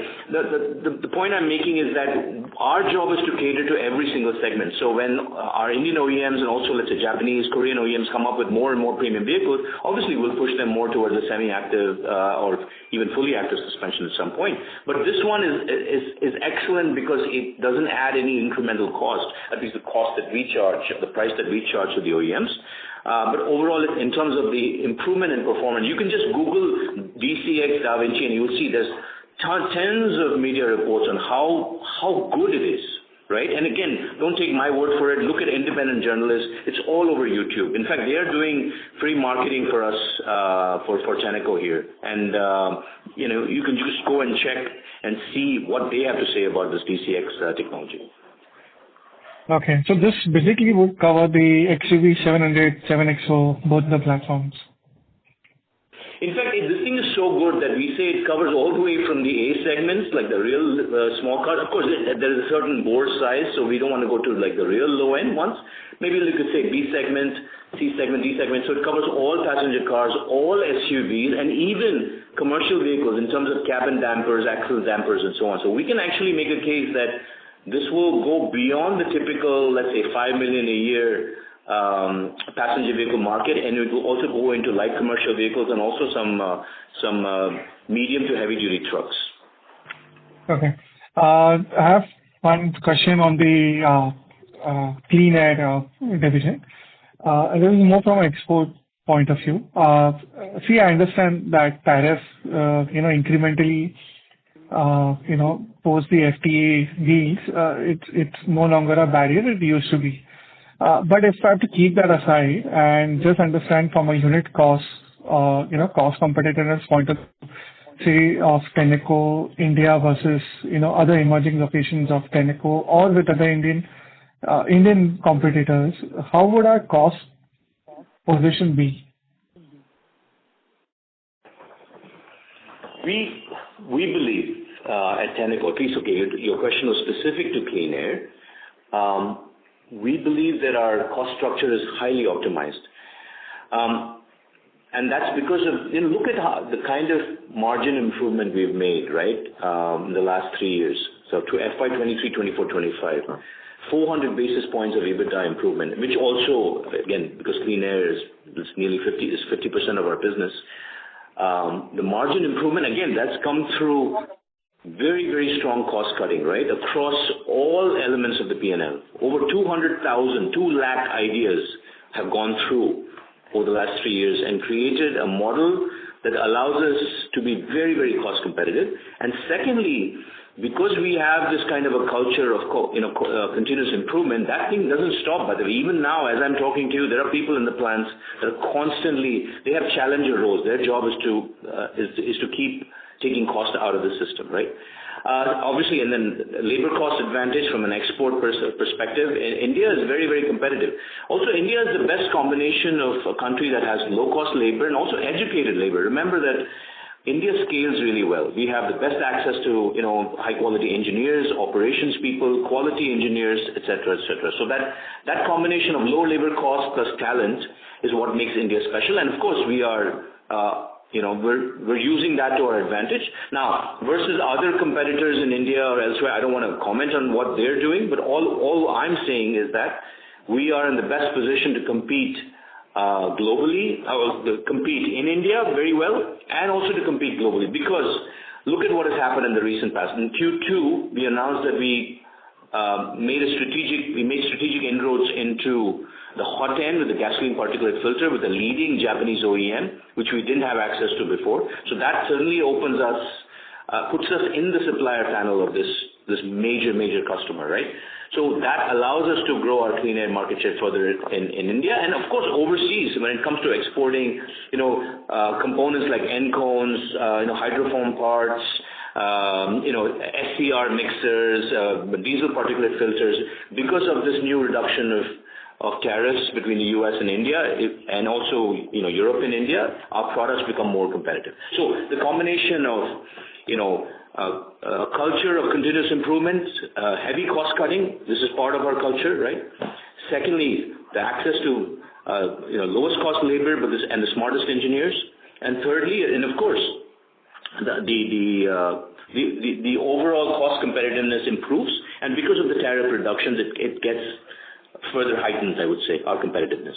the point I'm making is that our job is to cater to every single segment. So when our Indian OEMs and also, let's say, Japanese, Korean OEMs come up with more and more premium vehicles, obviously we'll push them more towards the semi-active or even fully active suspension at some point. But this one is excellent because it doesn't add any incremental cost, at least the cost that we charge, the price that we charge to the OEMs. But overall, in terms of the improvement in performance, you can just Google DCX Da Vinci and you'll see there's tons of media reports on how good it is, right? And again, don't take my word for it. Look at independent journalists. It's all over YouTube. In fact, they are doing free marketing for us for Tenneco here. And, you can just go and check and see what they have to say about this DCX technology. Okay, so this basically would cover the XUV 700, 7XO, both the platforms. In fact, this thing is so good that we say it covers all the way from the A segments, like the real small cars. Of course, there is a certain bore size, so we don't want to go to like the real low-end ones. Maybe we could say B segment, C segment, D segment. So it covers all passenger cars, all SUVs, and even commercial vehicles in terms of cabin dampers, axle dampers, and so on. So we can actually make a case that this will go beyond the typical, let's say, 5 million a year passenger vehicle market, and it will also go into light commercial vehicles and also some medium to heavy duty trucks. Okay. I have one question on the clean air division. This is more from an export point of view. See, I understand that tariff, incrementally, post the FTA deals, it's no longer a barrier. It used to be. But if I have to keep that aside and just understand from a unit cost, cost competitiveness point of view, say of Tenneco India versus, other emerging locations of Tenneco or with other Indian competitors, how would our cost position be? We believe at Tenneco, at least, your question was specific to clean air. We believe that our cost structure is highly optimized. And that's because of, look at the kind of margin improvement we've made, right, in the last 3 years. So to FY 23, 24, 25, 400 basis points of EBITDA improvement, which also, again, because clean air is nearly 50% of our business. The margin improvement, again, that's come through very, very strong cost cutting, right, across all elements of the P&L. Over 200,000, 2 lakh ideas have gone through over the last 3 years and created a model that allows us to be very, very cost competitive. And secondly, because we have this kind of a culture of continuous improvement, that thing doesn't stop. By the way, even now, as I'm talking to you, there are people in the plants that are constantly, they have challenger roles. Their job is to keep taking cost out of the system, right? Obviously, and then labor cost advantage from an export perspective, India is very, very competitive. Also, India is the best combination of a country that has low-cost labor and also educated labor. Remember that India scales really well. We have the best access to, high-quality engineers, operations people, quality engineers, etc., etc. So that combination of low labor cost plus talent is what makes India special. And of course, we are we're using that to our advantage. Now, versus other competitors in India or elsewhere, I don't want to comment on what they're doing, but all I'm saying is that we are in the best position to compete globally, to compete in India very well, and also to compete globally. Because look at what has happened in the recent past. In Q2, we announced that we made strategic inroads into the hot end with the gasoline particulate filter with a leading Japanese OEM, which we didn't have access to before. So that certainly opens us, puts us in the supplier panel of this major customer, right? So that allows us to grow our clean air market share further in India, and of course overseas when it comes to exporting, components like end cones, hydrofoam parts, SCR mixers, diesel particulate filters. Because of this new reduction of tariffs between the US and India, and also Europe and India, our products become more competitive. So the combination of a culture of continuous improvement, heavy cost cutting. This is part of our culture, right? Secondly, the access to lowest cost labor, and the smartest engineers. And thirdly, and of course, the overall cost competitiveness improves, and because of the tariff reductions, it gets further heightened, I would say, our competitiveness.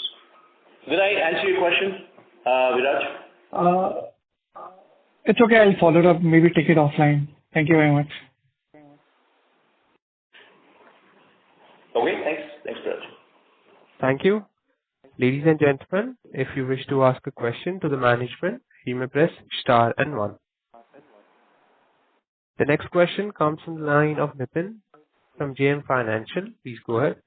Did I answer your question, Viraj? It's okay. I'll follow it up. Maybe take it offline. Thank you very much. Okay, thanks. Thanks, Viraj. Thank you. Ladies and gentlemen, if you wish to ask a question to the management, you may press star and 1. The next question comes from the line of Nitin from JM Financial. Please go ahead.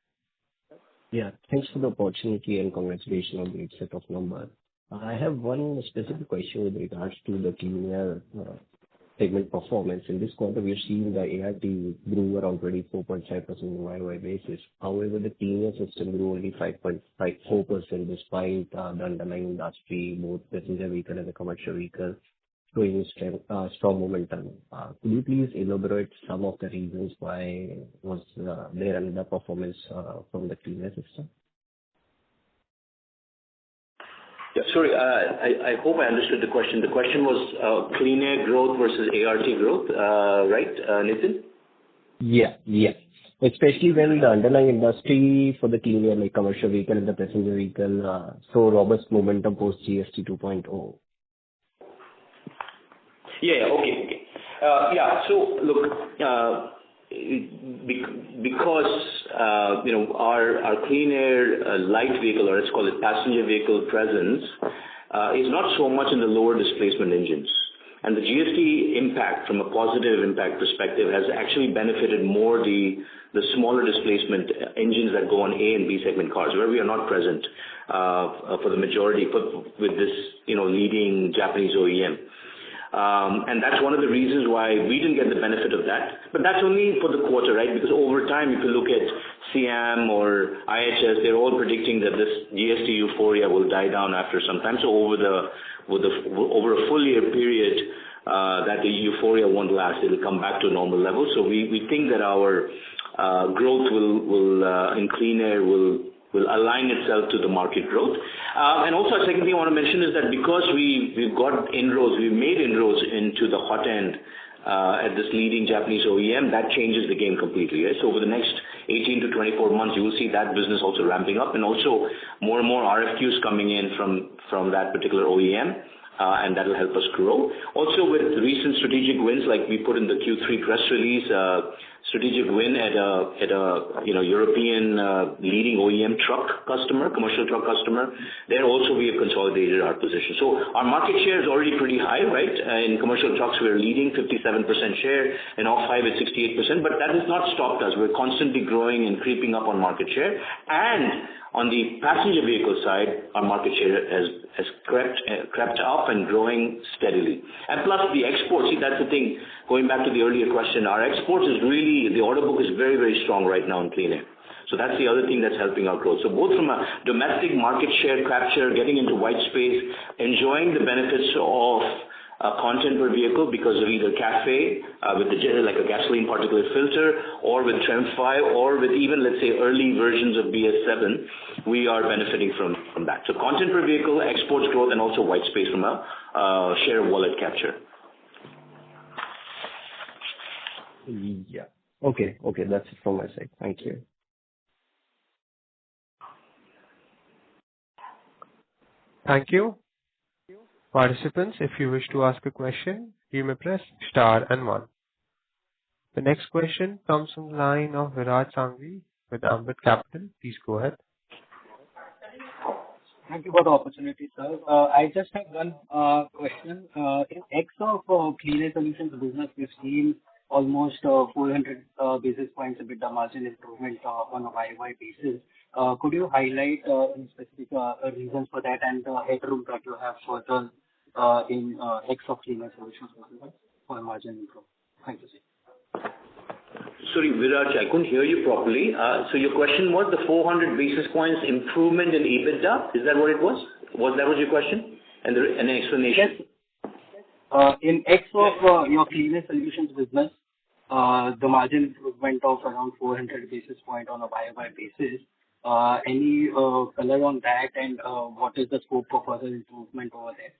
Yeah, thanks for the opportunity and congratulations on the great set of numbers. I have one specific question with regards to the clean air segment performance. In this quarter, we are seeing the ART grew around 24.5% on a YY basis. However, the clean air system grew only 5.54% despite the underlying industry, both passenger vehicle and the commercial vehicle, showing strong momentum. Could you please elaborate some of the reasons why was there another performance from the clean air system? Yeah, sorry, I hope I understood the question. The question was clean air growth versus ART growth, right, Nitin? Yeah. Especially when the underlying industry for the clean air, like commercial vehicle and the passenger vehicle, saw robust momentum post GST 2.0. Yeah, okay. So look, because our clean air light vehicle, or let's call it passenger vehicle presence, is not so much in the lower displacement engines. And the GST impact, from a positive impact perspective, has actually benefited more the smaller displacement engines that go on A and B segment cars, where we are not present for the majority, with this leading Japanese OEM. And that's one of the reasons why we didn't get the benefit of that. But that's only for the quarter, right? Because over time, if you look at CM or IHS, they're all predicting that this GST euphoria will die down after some time. So over a full year period, that the euphoria won't last. It'll come back to normal levels. So we think that our growth will in clean air will align itself to the market growth. And also, a second thing I want to mention is that because we've made inroads into the hot end at this leading Japanese OEM, that changes the game completely. Right? So over the next 18 to 24 months, you will see that business also ramping up, and also more and more RFQs coming in from that particular OEM. And that will help us grow. Also, with recent strategic wins, like we put in the Q3 press release, strategic win at a European leading OEM truck customer, commercial truck customer. There also we have consolidated our position. So our market share is already pretty high, right? In commercial trucks, we're leading 57% share, and off-highway at 68%. But that has not stopped us. We're constantly growing and creeping up on market share. And on the passenger vehicle side, our market share has crept up and growing steadily. And plus the exports, see, that's the thing, going back to the earlier question, our exports is really, the order book is very, very strong right now in clean air. So that's the other thing that's helping our growth. So both from a domestic market share capture, getting into white space, enjoying the benefits of content per vehicle because of either CAFE, with like a gasoline particulate filter, or with TREM 5, or with even, let's say, early versions of BS7, we are benefiting from that. So content per vehicle, exports growth, and also white space from a share of wallet capture. Yeah. Okay, that's it from my side. Thank you. Thank you. Participants, if you wish to ask a question, you may press star and one. The next question comes from the line of Viraj Sanghvi with Ambit Capital. Please go ahead. Thank you for the opportunity, sir. I just have one question. In X of Clean Air Solutions business, we've seen almost 400 basis points EBITDA margin improvement on a YY basis. Could you highlight any specific reasons for that and the headroom that you have further in X of Clean Air Solutions business for margin improvement? Thank you, sir. Sorry, Viraj, I couldn't hear you properly. So your question was the 400 basis points improvement in EBITDA? Is that what it was? That was your question? And an explanation? Yes. In X of your Clean Air Solutions business, the margin improvement of around 400 basis point on a YY basis. Any color on that and what is the scope for further improvement over there?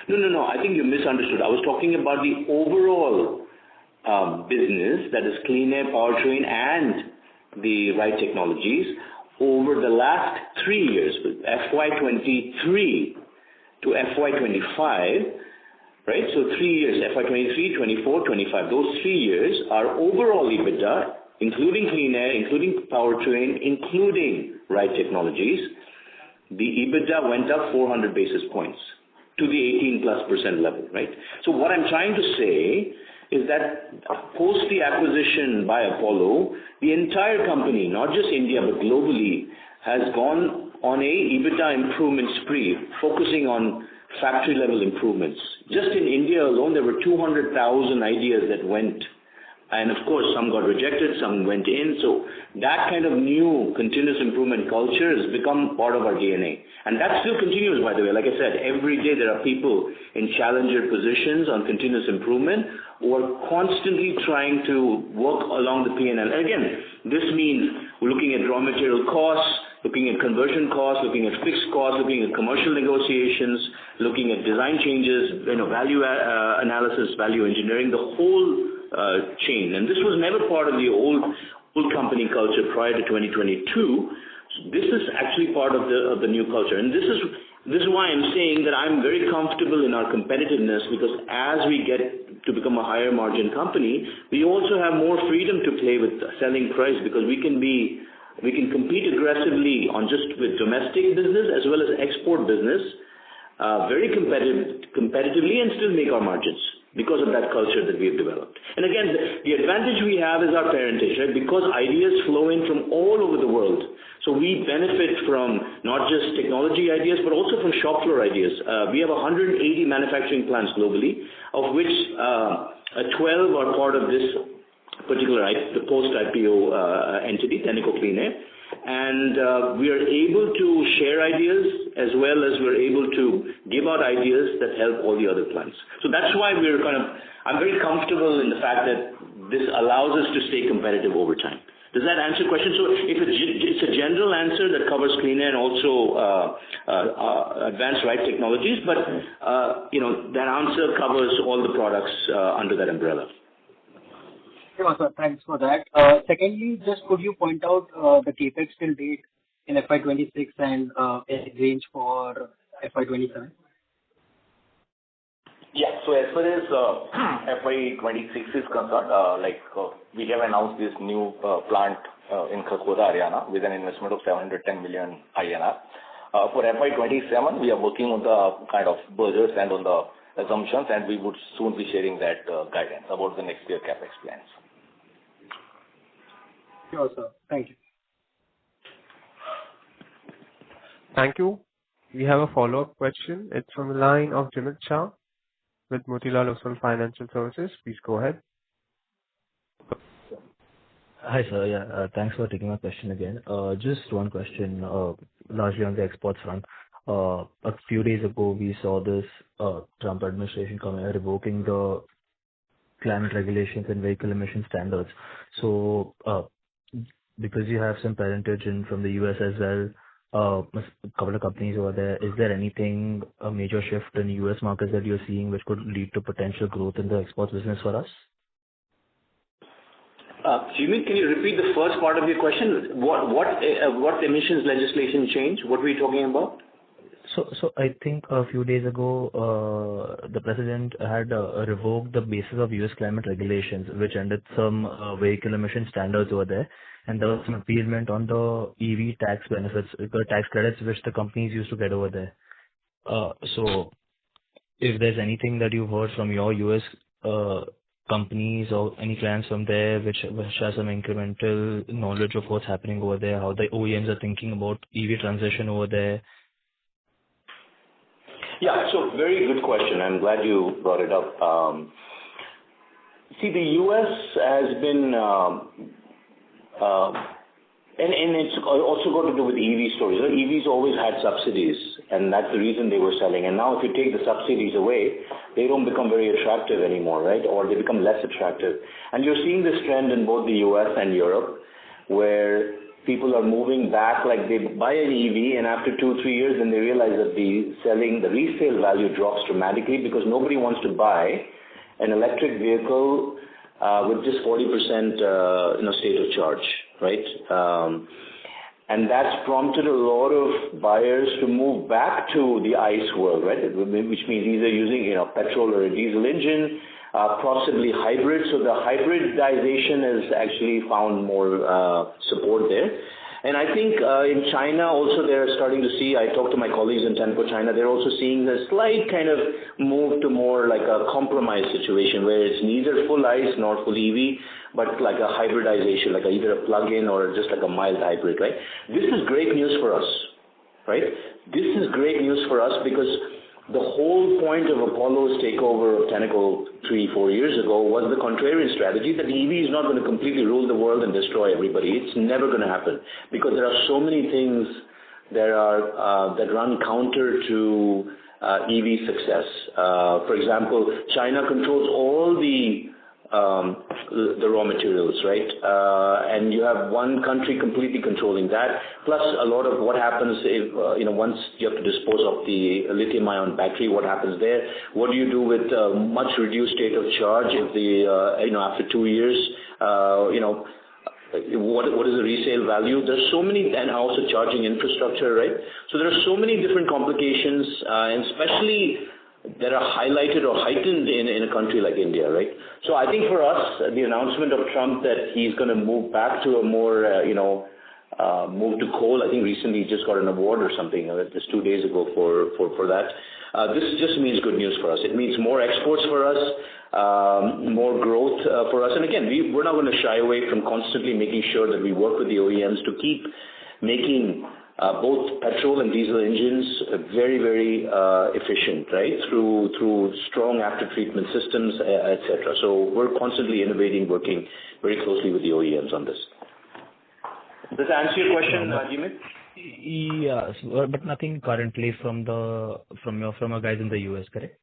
No. I think you misunderstood. I was talking about the overall business, that is Clean Air, Powertrain, and the Right Technologies over the last 3 years, FY23 to FY25, right? So 3 years, FY23, 24, 25. Those 3 years, our overall EBITDA, including Clean Air, including Powertrain, including Right Technologies, the EBITDA went up 400 basis points to the 18+% level, right? So what I'm trying to say is that post the acquisition by Apollo, the entire company, not just India but globally, has gone on a EBITDA improvement spree, focusing on factory level improvements. Just in India alone, there were 200,000 ideas that went. And of course, some got rejected, some went in. So that kind of new continuous improvement culture has become part of our DNA. And that still continues, by the way. Like I said, every day there are people in challenger positions on continuous improvement who are constantly trying to work along the P&L. Again, this means we're looking at raw material costs, looking at conversion costs, looking at fixed costs, looking at commercial negotiations, looking at design changes, value analysis, value engineering, the whole chain. And this was never part of the old company culture prior to 2022. So this is actually part of the new culture. And this is why I'm saying that I'm very comfortable in our competitiveness, because as we get to become a higher margin company, we also have more freedom to play with selling price, because we can compete aggressively on just with domestic business as well as export business, very competitively, and still make our margins because of that culture that we have developed. And again, the advantage we have is our parentage, right? Because ideas flow in from all over the world. So we benefit from not just technology ideas, but also from shop floor ideas. We have 180 manufacturing plants globally, of which 12 are part of this particular the post-IPO entity, Tenneco Clean Air. And we are able to share ideas as well as we're able to give out ideas that help all the other plants. So that's why I'm very comfortable in the fact that this allows us to stay competitive over time. Does that answer your question? So it's a general answer that covers Clean Air and also advanced Right Technologies, but that answer covers all the products under that umbrella. Sure, sir. Thanks for that. Secondly, just could you point out the capex till date in FY26 and a range for FY27? Yeah. So as far as FY26 is concerned, we have announced this new plant in Kharkhoda, Haryana, with an investment of 710 million INR. For FY27, we are working on the kind of budgets and on the assumptions, and we would soon be sharing that guidance about the next year capex plans. Sure, sir. Thank you. Thank you. We have a follow-up question. It's from the line of Jimit Shah with Motilal Oswal Financial Services. Please go ahead. Hi, sir. Yeah, thanks for taking my question again. Just one question, largely on the exports front. A few days ago, we saw this Trump administration revoking the climate regulations and vehicle emission standards. So, because you have some parentage from the US as well, a couple of companies over there, is there anything, a major shift in US markets that you're seeing which could lead to potential growth in the exports business for us? Jimmy, can you repeat the first part of your question? What emissions legislation change? What were you talking about? So I think a few days ago, the president had revoked the basis of US climate regulations, which ended some vehicle emission standards over there, and there was some appeasement on the EV tax benefits, the tax credits which the companies used to get over there. So if there's anything that you've heard from your US companies or any clients from there which has some incremental knowledge of what's happening over there, how the OEMs are thinking about EV transition over there. Yeah, so very good question. I'm glad you brought it up. See, the U.S. has been, and it's also got to do with EV stories. EVs always had subsidies, and that's the reason they were selling. And now if you take the subsidies away, they don't become very attractive anymore, right? Or they become less attractive. And you're seeing this trend in both the U.S. and Europe, where people are moving back, like they buy an EV and after 2-3 years then they realize that the resale value drops dramatically because nobody wants to buy an electric vehicle with just 40% state of charge, right? And that's prompted a lot of buyers to move back to the ICE world, right? Which means either using petrol or a diesel engine, possibly hybrid. So the hybridization has actually found more support there. And I think in China also they're starting to see, I talked to my colleagues in Tenneco China, they're also seeing a slight kind of move to more like a compromise situation where it's neither full ICE nor full EV, but like a hybridization, like either a plug-in or just like a mild hybrid, right? This is great news for us, right? This is great news for us because the whole point of Apollo's takeover of Tenneco 3-4 years ago was the contrarian strategy that EV is not going to completely rule the world and destroy everybody. It's never going to happen because there are so many things that run counter to EV success. For example, China controls all the raw materials, right? And you have one country completely controlling that. Plus, a lot of what happens if once you have to dispose of the lithium-ion battery, what happens there? What do you do with much reduced state of charge if after 2 years, what is the resale value? There's so many, and also charging infrastructure, right? So there are so many different complications, and especially that are highlighted or heightened in a country like India, right? So I think for us, the announcement of Trump that he's going to move back to a more, move to coal, I think recently he just got an award or something, just 2 days ago for that. This just means good news for us. It means more exports for us, more growth for us. And again, we're not going to shy away from constantly making sure that we work with the OEMs to keep making both petrol and diesel engines very, very efficient, right? Through strong after-treatment systems, etc. So we're constantly innovating, working very closely with the OEMs on this. Does that answer your question, Jimmy? Yes, but nothing currently from your guys in the US, correct?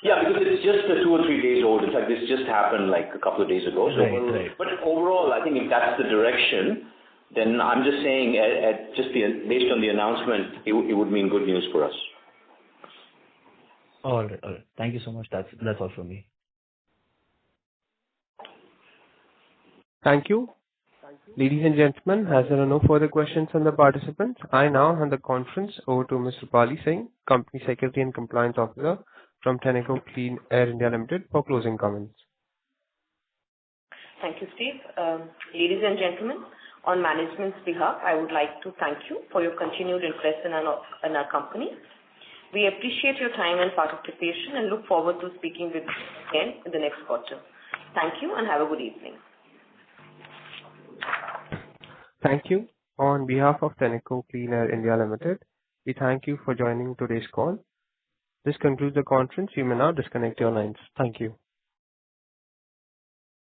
Yeah, because it's just 2 or 3 days old. In fact, this just happened like a couple of days ago. So right. But overall, I think if that's the direction, then I'm just saying, based on the announcement, it would mean good news for us. All right. Thank you so much. That's all from me. Thank you. Ladies and gentlemen, as there are no further questions from the participants, I now hand the conference over to Mr. Rupali Singh, Company Secretary and Compliance Officer from Tenneco Clean Air India Limited, for closing comments. Thank you, Steve. Ladies and gentlemen, on management's behalf, I would like to thank you for your continued interest in our company. We appreciate your time and participation and look forward to speaking with you again in the next quarter. Thank you and have a good evening. Thank you. On behalf of Tenneco Clean Air India Limited, we thank you for joining today's call. This concludes the conference. You may now disconnect your lines. Thank you.